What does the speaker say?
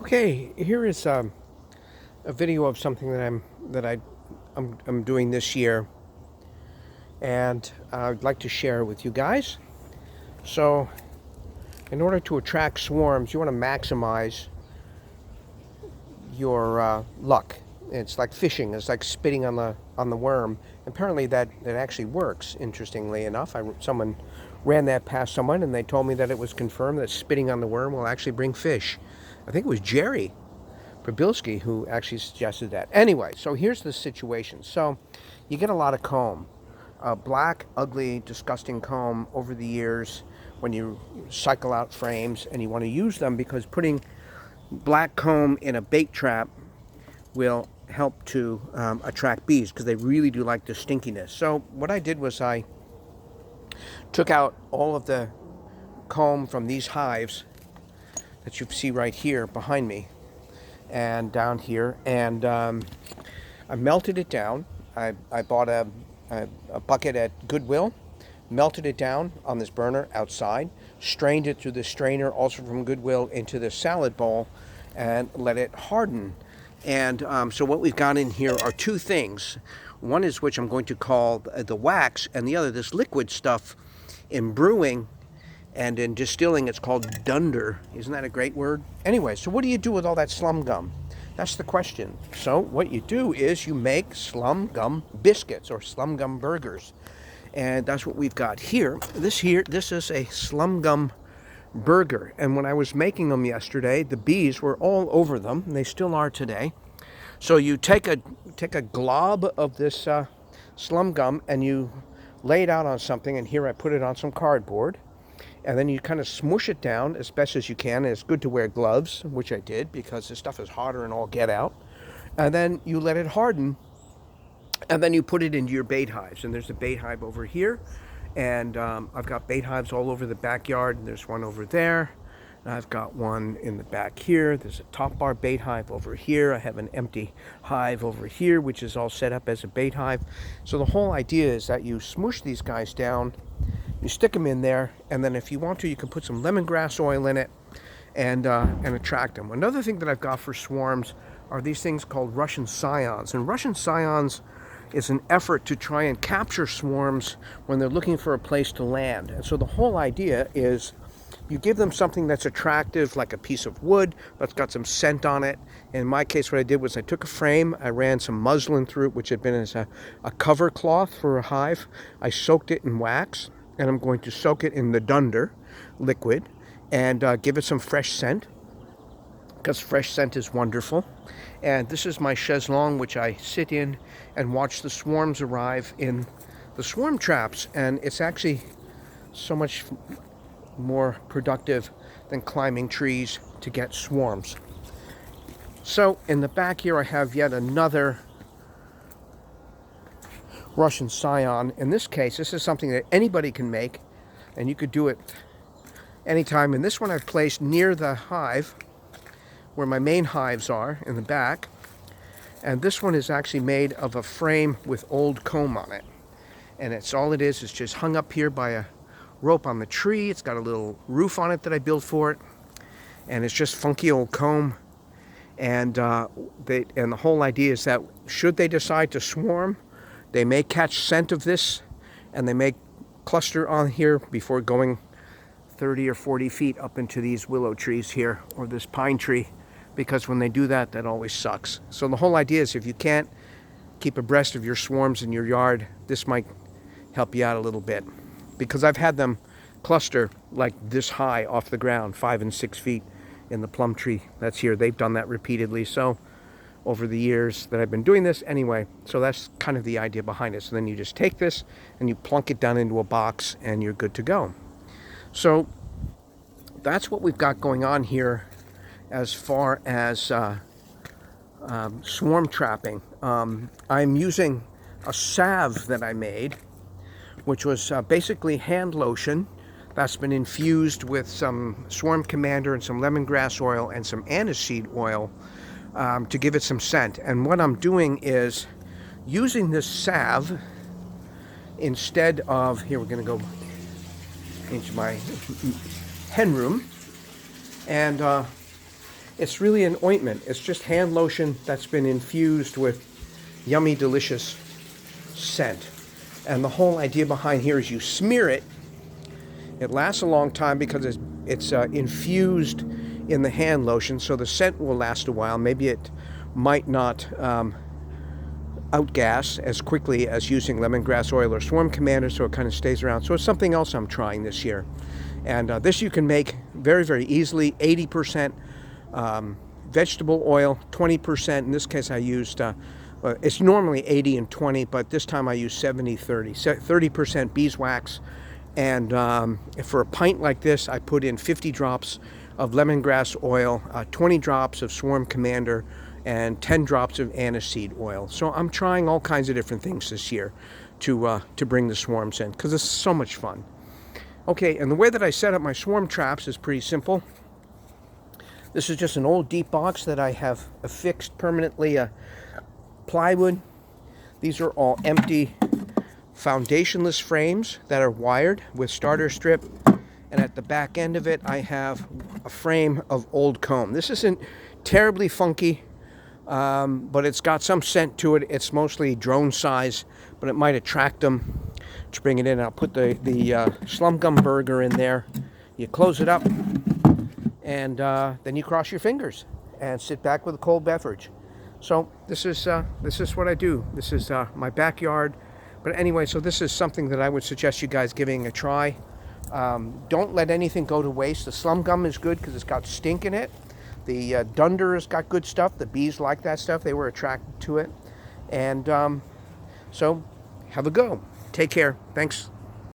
Okay, here is a video of something that I'm doing this year, and I'd like to share it with you guys. So, in order to attract swarms, you want to maximize your luck. It's like fishing. It's like spitting on the worm. Apparently, that actually works. Interestingly enough, someone ran that past someone, and they told me that it was confirmed that spitting on the worm will actually bring fish. I think it was Jerry Prabilski who actually suggested that. Anyway, so here's the situation. So you get a lot of comb, black, ugly, disgusting comb over the years when you cycle out frames, and you want to use them because putting black comb in a bait trap will help to attract bees because they really do like the stinkiness. So what I did was I took out all of the comb from these hives that you see right here behind me and down here, and I melted it down. I bought a bucket at Goodwill, melted it down on this burner outside, strained it through the strainer also from Goodwill into the salad bowl, and let it harden. And so what we've got in here are two things. One is which I'm going to call the wax, and the other this liquid stuff. In brewing and in distilling, it's called dunder. Isn't that a great word? Anyway, so what do you do with all that slum gum? That's the question. So what you do is you make slum gum biscuits or slum gum burgers. And that's what we've got here. This is a slum gum burger. And when I was making them yesterday, the bees were all over them, and they still are today. So you take a glob of this slum gum and you lay it out on something, and here I put it on some cardboard. And then you kind of smush it down as best as you can. And it's good to wear gloves, which I did because this stuff is hotter and all get out. And then you let it harden, and then you put it into your bait hives. And there's a bait hive over here, and I've got bait hives all over the backyard. And there's one over there. And I've got one in the back here. There's a top bar bait hive over here. I have an empty hive over here, which is all set up as a bait hive. So the whole idea is that you smush these guys down, you stick them in there, and then if you want to, you can put some lemongrass oil in it and attract them. Another thing that I've got for swarms are these things called Russian scions. And Russian scions is an effort to try and capture swarms when they're looking for a place to land. And so the whole idea is you give them something that's attractive, like a piece of wood that's got some scent on it. In my case, what I did was I took a frame, I ran some muslin through it, which had been as a cover cloth for a hive. I soaked it in wax, and I'm going to soak it in the dunder liquid and give it some fresh scent, because fresh scent is wonderful. And this is my chaise-longue, which I sit in and watch the swarms arrive in the swarm traps, and it's actually so much more productive than climbing trees to get swarms. So in the back here I have yet another Russian scion. In this case, this is something that anybody can make, and you could do it anytime. And this one I've placed near the hive where my main hives are in the back. And this one is actually made of a frame with old comb on it. And it's all it is just hung up here by a rope on the tree. It's got a little roof on it that I built for it, and it's just funky old comb. And the whole idea is that should they decide to swarm, they may catch scent of this, and they may cluster on here before going 30 or 40 feet up into these willow trees here, or this pine tree, because when they do that, that always sucks. So the whole idea is if you can't keep abreast of your swarms in your yard, this might help you out a little bit. Because I've had them cluster like this high off the ground, 5 and 6 feet in the plum tree that's here. They've done that repeatedly. So over the years that I've been doing this anyway, so that's kind of the idea behind it. So then you just take this and you plunk it down into a box and you're good to go. So that's what we've got going on here as far as swarm trapping. I'm using a salve that I made, which was basically hand lotion that's been infused with some Swarm Commander and some lemongrass oil and some aniseed oil to give it some scent. And what I'm doing is using this salve instead of, here we're going to go into my hen room, and It's really an ointment. It's just hand lotion that's been infused with yummy, delicious scent. And the whole idea behind here is you smear it. It lasts a long time because it's infused in the hand lotion, so the scent will last a while. Maybe it might not outgas as quickly as using lemongrass oil or Swarm Commander, so it kind of stays around. So it's something else I'm trying this year. And this you can make very, very easily. 80% vegetable oil, 20%. In this case, I used, it's normally 80 and 20, but this time I used 70-30. 30% beeswax. And for a pint like this, I put in 50 drops of lemongrass oil, 20 drops of Swarm Commander, and 10 drops of aniseed oil. So I'm trying all kinds of different things this year to bring the swarms in, because it's so much fun. Okay, and the way that I set up my swarm traps is pretty simple. This is just an old deep box that I have affixed permanently plywood. These are all empty foundationless frames that are wired with starter strip, and at the back end of it I have a frame of old comb. This isn't terribly funky, but it's got some scent to it. It's mostly drone size, but it might attract them to bring it in. I'll put the slum gum burger in there. You close it up, and then you cross your fingers and sit back with a cold beverage. So this is what I do. This is my backyard. But anyway, so this is something that I would suggest you guys giving a try. Don't let anything go to waste. The slum gum is good because it's got stink in it. The dunder has got good stuff. The bees like that stuff. They were attracted to it. And so have a go. Take care. Thanks.